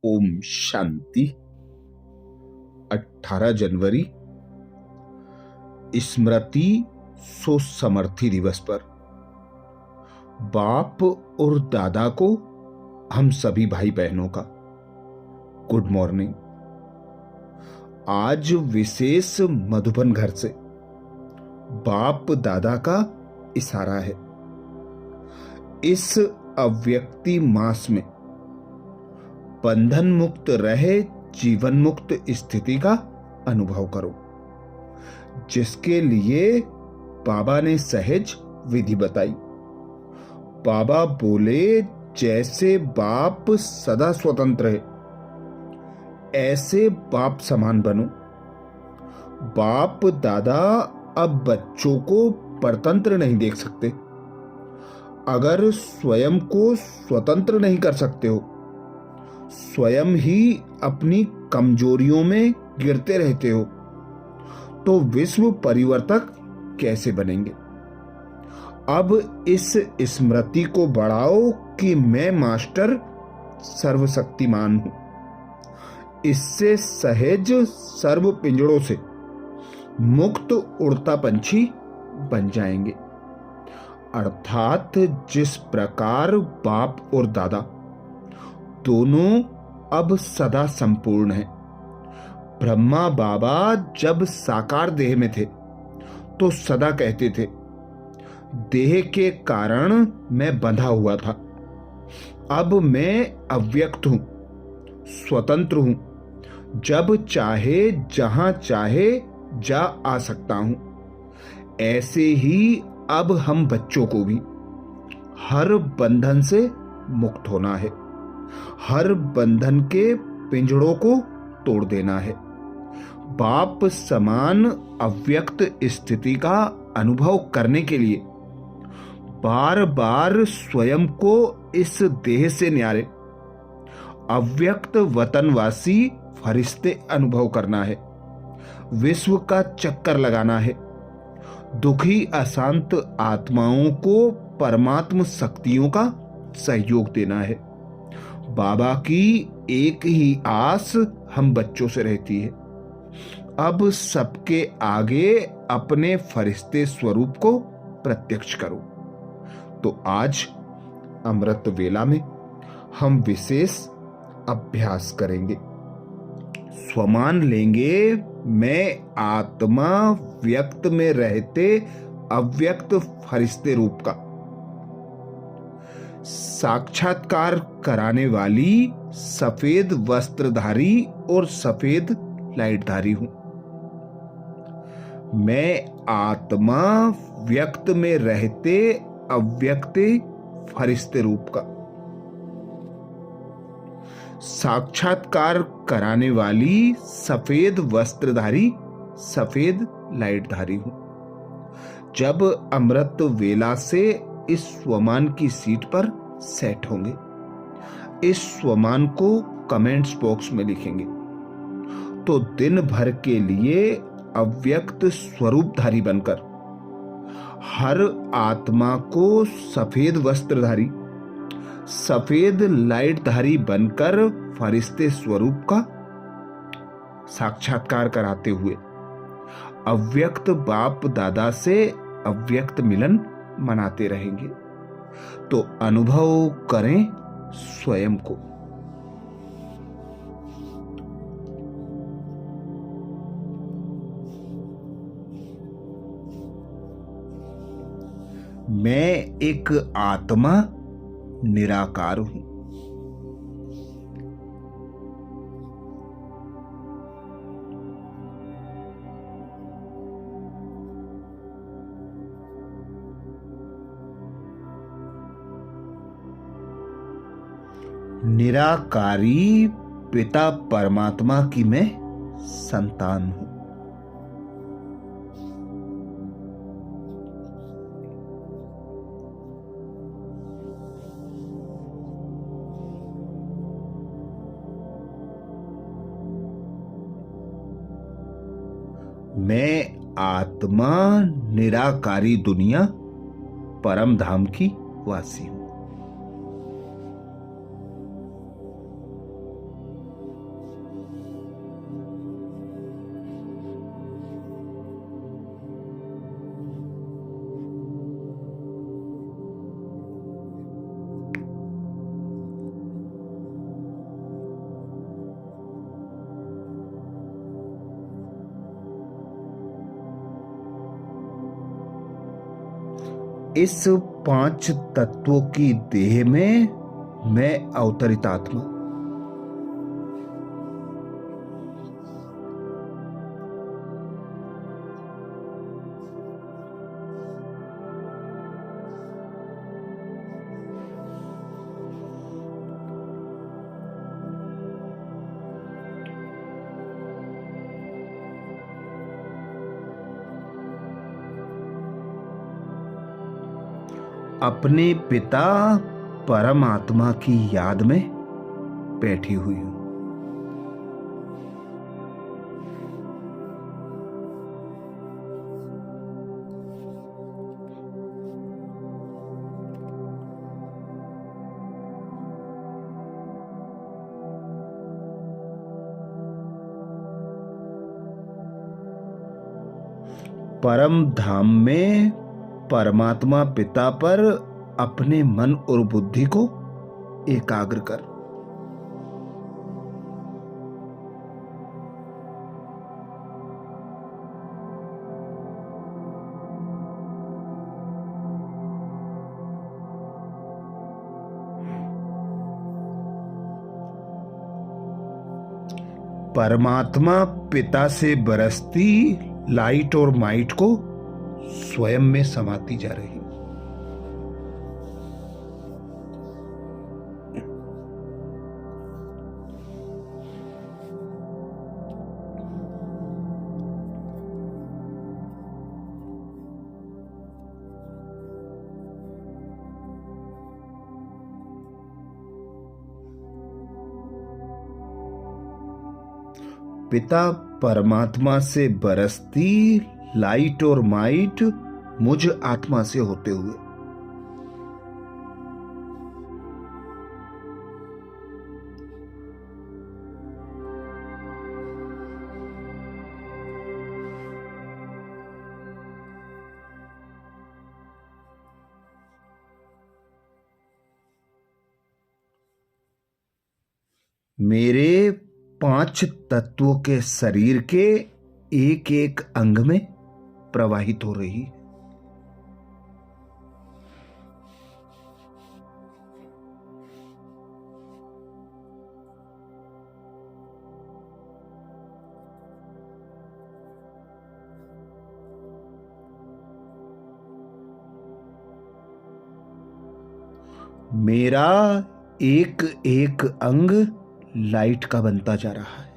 ओम शांति। 18 जनवरी स्मृति सुसमर्थी दिवस पर बाप और दादा को हम सभी भाई बहनों का गुड मॉर्निंग। आज विशेष मधुबन घर से बाप दादा का इशारा है। इस अव्यक्ति मास में बंधन मुक्त रहे जीवन मुक्त स्थिति का अनुभव करो, जिसके लिए बाबा ने सहज विधि बताई। बाबा बोले, जैसे बाप सदा स्वतंत्र है ऐसे बाप समान बनो। बाप दादा अब बच्चों को परतंत्र नहीं देख सकते। अगर स्वयं को स्वतंत्र नहीं कर सकते हो, स्वयं ही अपनी कमजोरियों में गिरते रहते हो, तो विश्व परिवर्तक कैसे बनेंगे। अब इस स्मृति को बढ़ाओ कि मैं मास्टर सर्वशक्तिमान हूं। इससे सहज सर्व पिंजड़ों से मुक्त उड़ता पंछी बन जाएंगे। अर्थात जिस प्रकार बाप और दादा दोनों अब सदा संपूर्ण हैं। ब्रह्मा बाबा जब साकार देह में थे तो सदा कहते थे, देह के कारण मैं बंधा हुआ था, अब मैं अव्यक्त हूं, स्वतंत्र हूं, जब चाहे जहां चाहे जा आ सकता हूं। ऐसे ही अब हम बच्चों को भी हर बंधन से मुक्त होना है, हर बंधन के पिंजड़ों को तोड़ देना है। बाप समान अव्यक्त स्थिति का अनुभव करने के लिए बार बार स्वयं को इस देह से न्यारे अव्यक्त वतनवासी फरिश्ते अनुभव करना है। विश्व का चक्कर लगाना है। दुखी अशांत आत्माओं को परमात्म शक्तियों का सहयोग देना है। बाबा की एक ही आस हम बच्चों से रहती है, अब सबके आगे अपने फरिश्ते स्वरूप को प्रत्यक्ष करो। तो आज अमृत वेला में हम विशेष अभ्यास करेंगे। स्वमान लेंगे, मैं आत्मा व्यक्त में रहते अव्यक्त फरिश्ते रूप का साक्षात्कार कराने वाली सफेद वस्त्रधारी और सफेद लाइटधारी हूं। मैं आत्मा व्यक्त में रहते अव्यक्त फरिश्ते रूप का साक्षात्कार कराने वाली सफेद वस्त्रधारी सफेद लाइटधारी हूं। जब अमृत वेला से इस स्वमान की सीट पर सेट होंगे, इस स्वमान को कमेंट्स बॉक्स में लिखेंगे, तो दिन भर के लिए अव्यक्त स्वरूपधारी बनकर हर आत्मा को सफेद वस्त्रधारी सफेद लाइटधारी बनकर फरिश्ते स्वरूप का साक्षात्कार कराते हुए अव्यक्त बाप दादा से अव्यक्त मिलन मनाते रहेंगे। तो अनुभव करें स्वयं को। मैं एक आत्मा निराकार हूं। निराकारी पिता परमात्मा की मैं संतान हूं। मैं आत्मा निराकारी दुनिया परम धाम की वासी हूं। इस पांच तत्वों की देह में मैं अवतरित आत्मा। अपने पिता परमात्मा की याद में बैठी हुई हूं। परम धाम में परमात्मा पिता पर अपने मन और बुद्धि को एकाग्र कर। परमात्मा पिता से बरसती लाइट और माइट को स्वयं में समाती जा रही। पिता परमात्मा से बरसती लाइट और माइट मुझ आत्मा से होते हुए मेरे पांच तत्वों के शरीर के एक एक अंग में प्रवाहित हो रही। मेरा एक एक अंग लाइट का बनता जा रहा है।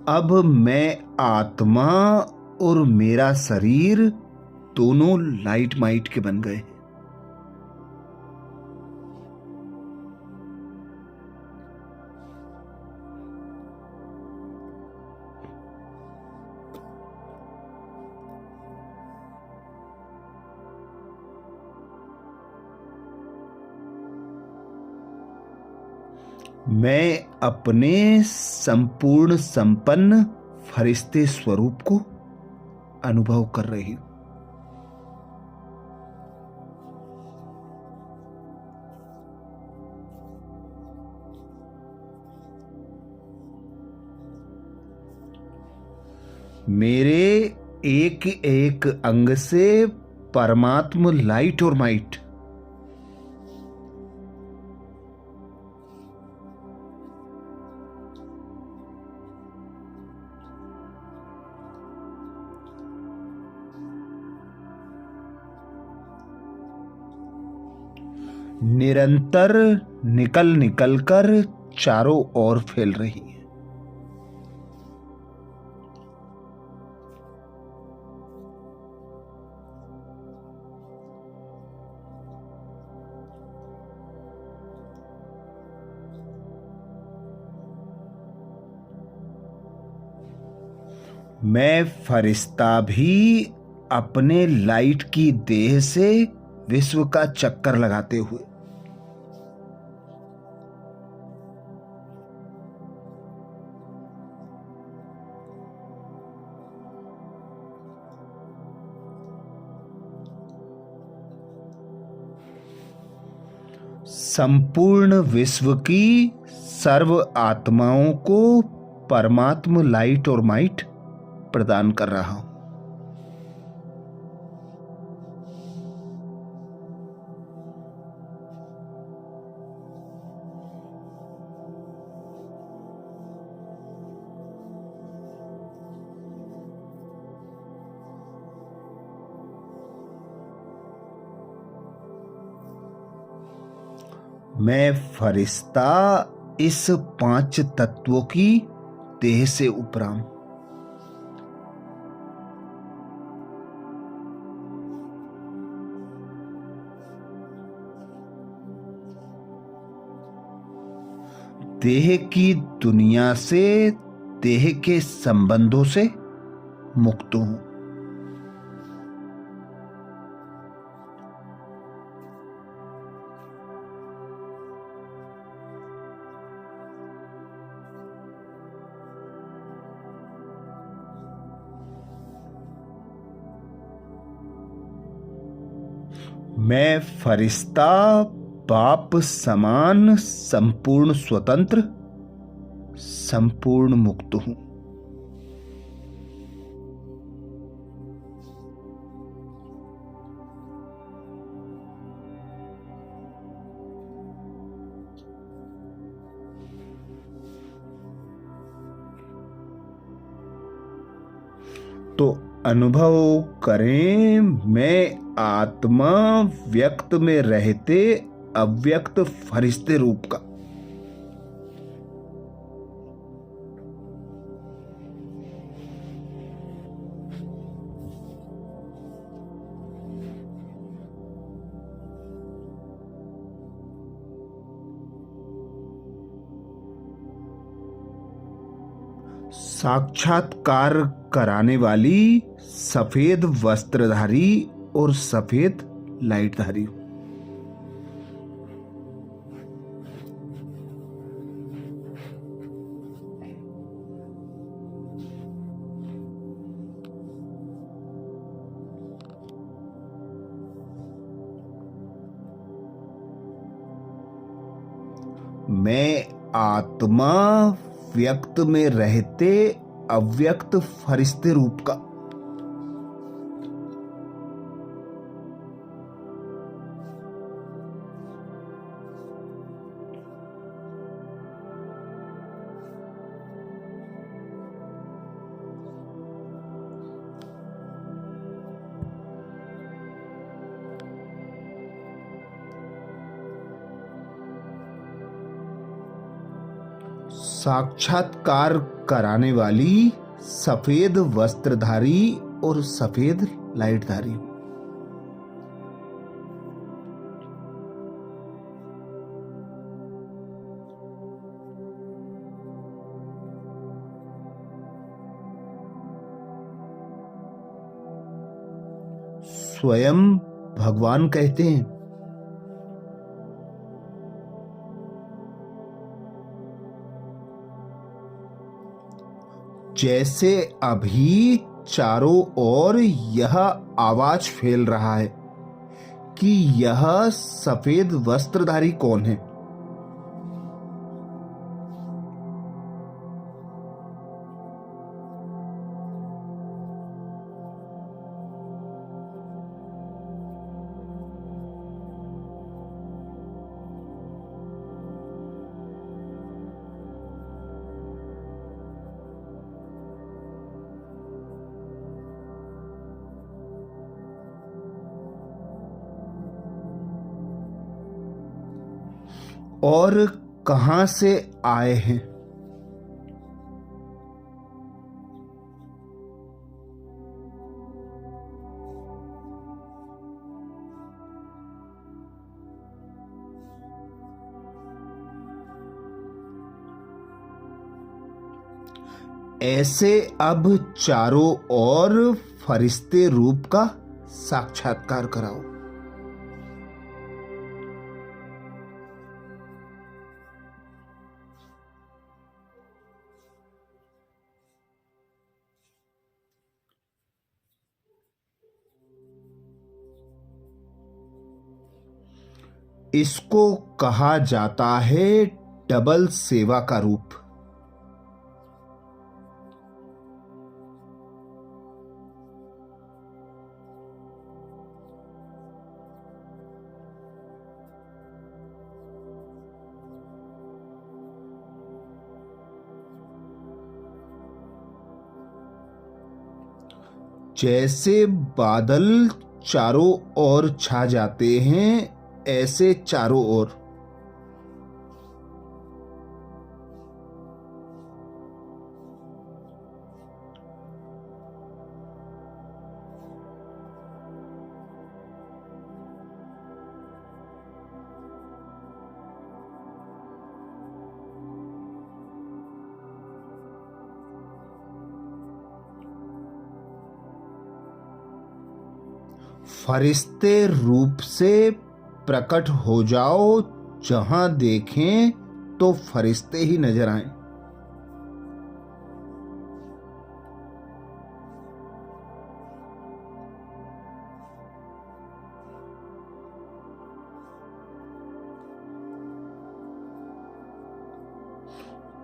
अब मैं आत्मा और मेरा शरीर दोनों लाइट माइट के बन गए। मैं अपने संपूर्ण संपन्न फरिश्ते स्वरूप को अनुभव कर रही हूं। मेरे एक एक अंग से परमात्म लाइट और माइट निरंतर निकल निकल कर चारों ओर फैल रही है। मैं फरिश्ता भी अपने लाइट की देह से विश्व का चक्कर लगाते हुए संपूर्ण विश्व की सर्व आत्माओं को परमात्म लाइट और माइट प्रदान कर रहा हूं। मैं फरिश्ता इस 5 तत्वों की देह से उपराम। देह की दुनिया से, देह के संबंधों से मुक्त हूं। मैं फरिश्ता बाप समान संपूर्ण स्वतंत्र, संपूर्ण मुक्त हूं। तो अनुभव करें, मैं आत्मा व्यक्त में रहते अव्यक्त फरिश्ते रूप का। साक्षात्कार कराने वाली सफेद वस्त्रधारी और सफेद लाइटधारी। मैं आत्मा व्यक्त में रहते अव्यक्त फरिश्ते रूप का। साक्षात्कार कराने वाली सफेद वस्त्रधारी और सफेद लाइटधारी। स्वयं भगवान कहते हैं, जैसे अभी चारों ओर यह आवाज फैल रहा है कि यह सफेद वस्त्रधारी कौन है। और कहां से आए हैं। ऐसे अब चारों ओर फरिश्ते रूप का साक्षात्कार कराओ। इसको कहा जाता है डबल सेवा का रूप। जैसे बादल चारों ओर छा जाते हैं, ऐसे चारों ओर फरिश्ते रूप से प्रकट हो जाओ, जहां देखें तो फरिश्ते ही नजर आएं।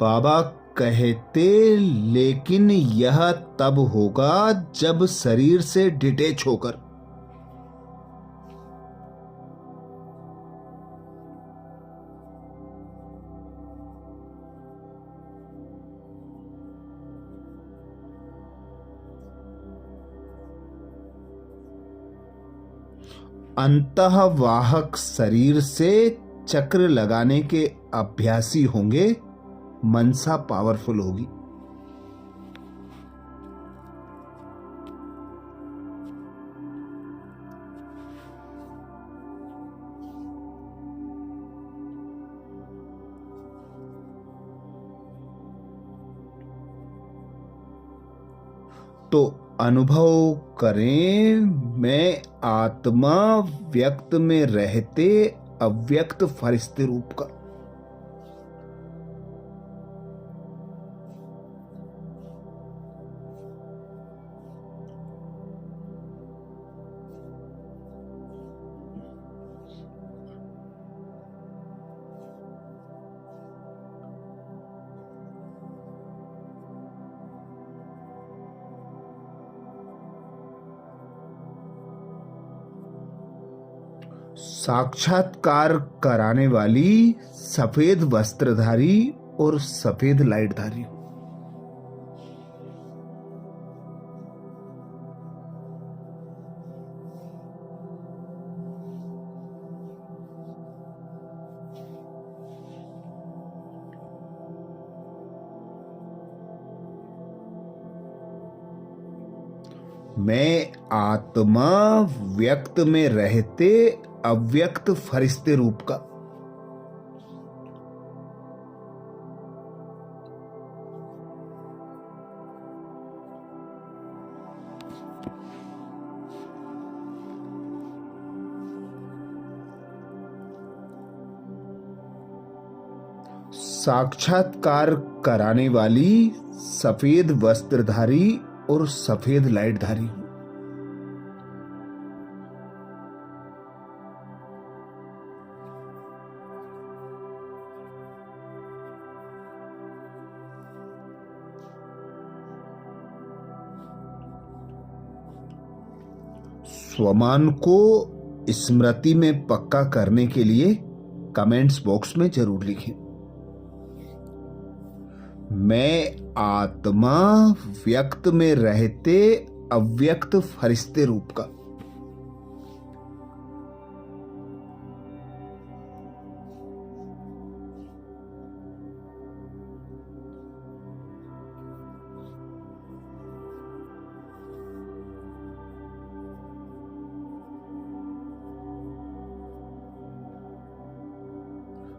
बाबा कहते, लेकिन यह तब होगा जब शरीर से डिटैच होकर अंतःवाहक शरीर से चक्र लगाने के अभ्यासी होंगे, मनसा पावरफुल होगी। तो अनुभव करें, मैं आत्मा व्यक्त में रहते अव्यक्त फरिश्ते रूप का। साक्षात्कार कराने वाली सफेद वस्त्रधारी और सफेद लाइटधारी। मैं आत्मा व्यक्त में रहते अव्यक्त फरिश्ते रूप का। साक्षात्कार कराने वाली सफेद वस्त्रधारी और सफेद लाइटधारी। स्वमान को स्मृति में पक्का करने के लिए कमेंट्स बॉक्स में जरूर लिखें, मैं आत्मा व्यक्त में रहते अव्यक्त फरिश्ते रूप का।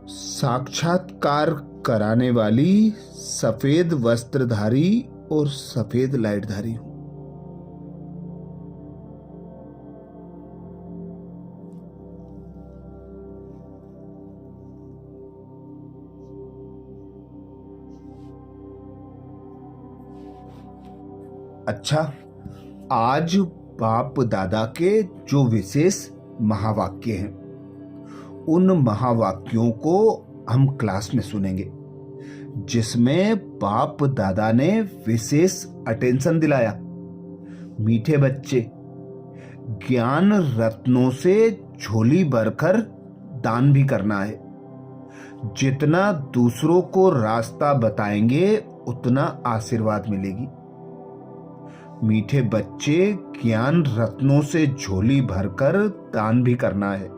साक्षात्कार कराने वाली सफेद वस्त्रधारी और सफेद लाइटधारी हूं। अच्छा, आज बाप दादा के जो विशेष महावाक्य हैं उन महावाक्यों को हम क्लास में सुनेंगे जिसमें बाप दादा ने विशेष अटेंशन दिलाया। मीठे बच्चे, ज्ञान रत्नों से झोली भरकर दान भी करना है। जितना दूसरों को रास्ता बताएंगे उतना आशीर्वाद मिलेगी। मीठे बच्चे, ज्ञान रत्नों से झोली भरकर दान भी करना है।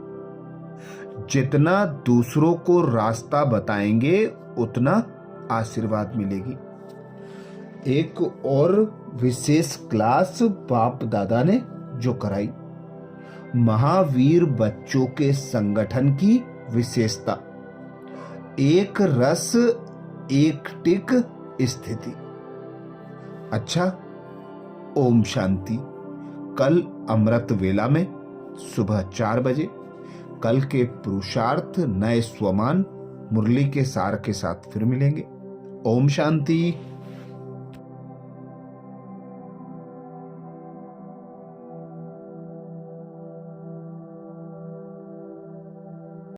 जितना दूसरों को रास्ता बताएंगे उतना आशीर्वाद मिलेगी। एक और विशेष क्लास बाप दादा ने जो कराई, महावीर बच्चों के संगठन की विशेषता, एक रस एक टिक स्थिति। अच्छा, ओम शांति। कल अमृत वेला में सुबह 4 बजे कल के पुरुषार्थ नए स्वमान मुरली के सार के साथ फिर मिलेंगे। ओम शांति।